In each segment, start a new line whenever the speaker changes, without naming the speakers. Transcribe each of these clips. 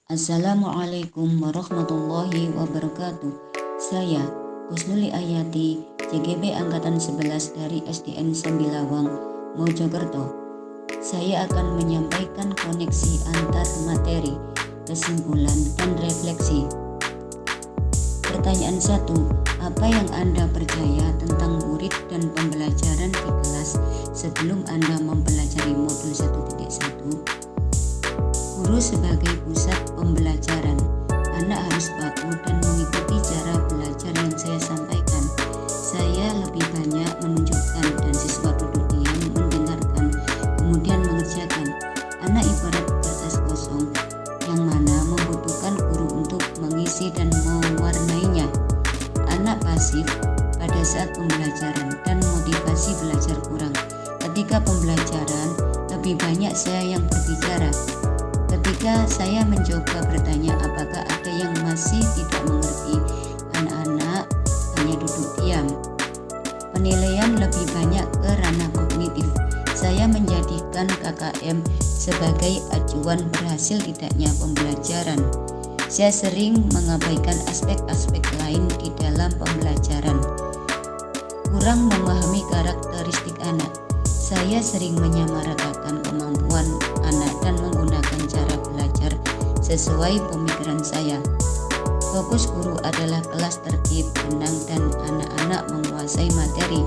Assalamualaikum warahmatullahi wabarakatuh. Saya Kusnuli Ayati, CGB Angkatan 11 dari SDN Sambilawang, Mojokerto. Saya akan menyampaikan koneksi antar materi, kesimpulan, dan refleksi. Pertanyaan 1. Apa yang Anda percaya tentang murid dan pembelajaran di kelas sebelum Anda mempelajari modul 1.1? Guru sebagai pusat pembelajaran. Anak harus patuh dan mengikuti cara belajar yang saya sampaikan. Saya lebih banyak menunjukkan dan siswa duduk diam mendengarkan, kemudian mengerjakan. Anak ibarat kertas kosong yang mana membutuhkan guru untuk mengisi dan mewarnainya. Anak pasif pada saat pembelajaran dan motivasi belajar kurang. Ketika pembelajaran, lebih banyak saya yang berbicara. Ketika saya mencoba bertanya apakah ada yang masih tidak mengerti, anak-anak hanya duduk diam. Penilaian lebih banyak ke ranah kognitif. Saya menjadikan KKM sebagai acuan berhasil tidaknya pembelajaran. Saya sering mengabaikan aspek-aspek lain di dalam pembelajaran. Kurang memahami karakteristik anak. Saya sering menyamaratakan kemampuan anak dan menggunakan cara belajar sesuai pemikiran saya. Fokus guru adalah kelas tertib, tenang, dan anak-anak menguasai materi.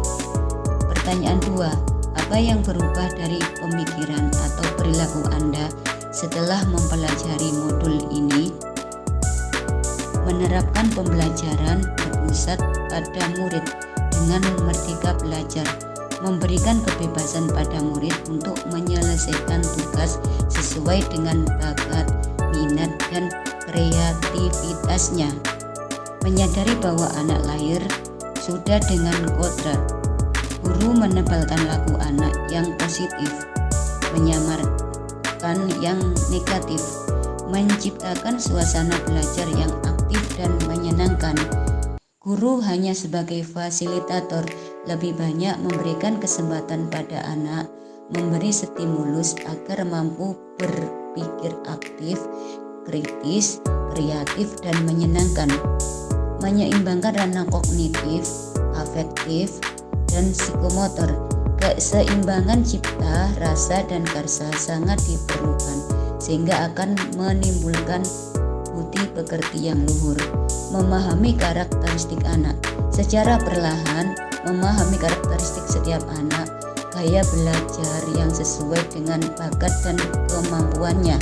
Pertanyaan 2. Apa yang berubah dari pemikiran atau perilaku Anda setelah mempelajari modul ini? Menerapkan pembelajaran berpusat pada murid dengan merdeka belajar, memberikan kebebasan pada murid untuk menyelesaikan tugas sesuai dengan bakat, minat, dan kreativitasnya. Menyadari bahwa anak lahir sudah dengan kodrat. Guru menebalkan laku anak yang positif, menyamarkan yang negatif, menciptakan suasana belajar yang aktif dan menyenangkan. Guru hanya sebagai fasilitator, lebih banyak memberikan kesempatan pada anak, memberi stimulus agar mampu berpikir aktif, kritis, kreatif, dan menyenangkan. Menyeimbangkan ranah kognitif, afektif, dan psikomotor. Keseimbangan cipta, rasa, dan karsa sangat diperlukan sehingga akan menimbulkan budi pekerti yang luhur. Memahami karakteristik anak secara perlahan, memahami karakteristik setiap anak, gaya belajar yang sesuai dengan bakat dan kemampuannya.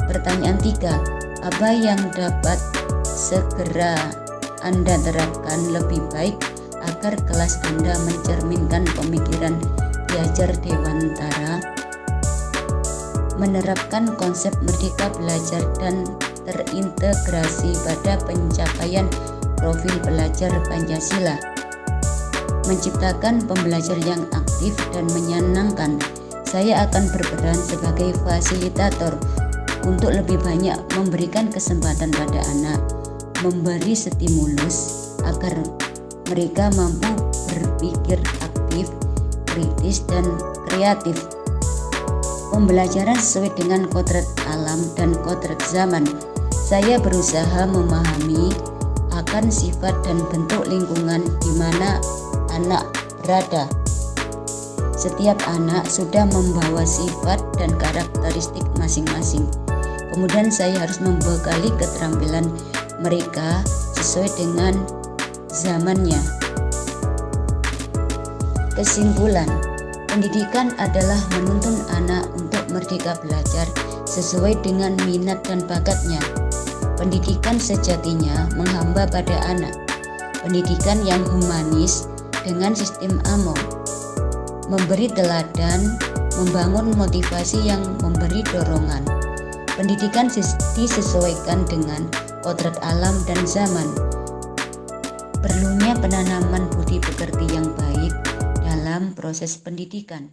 Pertanyaan 3. Apa yang dapat segera Anda terapkan lebih baik agar kelas Anda mencerminkan pemikiran Diajar Dewantara? Menerapkan konsep merdeka belajar dan terintegrasi pada pencapaian profil pelajar Pancasila. Menciptakan pembelajar yang aktif dan menyenangkan. Saya akan berperan sebagai fasilitator untuk lebih banyak memberikan kesempatan pada anak, memberi stimulus agar mereka mampu berpikir aktif, kritis, dan kreatif. Pembelajaran sesuai dengan kodrat alam dan kodrat zaman. Saya berusaha memahami akan sifat dan bentuk lingkungan di mana anak berada. Setiap anak sudah membawa sifat dan karakteristik masing-masing. Kemudian saya harus membekali keterampilan mereka sesuai dengan zamannya. Kesimpulan, pendidikan adalah menuntun anak untuk merdeka belajar sesuai dengan minat dan bakatnya. Pendidikan sejatinya menghamba pada anak. Pendidikan yang humanis dengan sistem AMO, memberi teladan, membangun motivasi yang memberi dorongan. Pendidikan disesuaikan dengan kodrat alam dan zaman. Perlunya penanaman budi pekerti yang baik dalam proses pendidikan.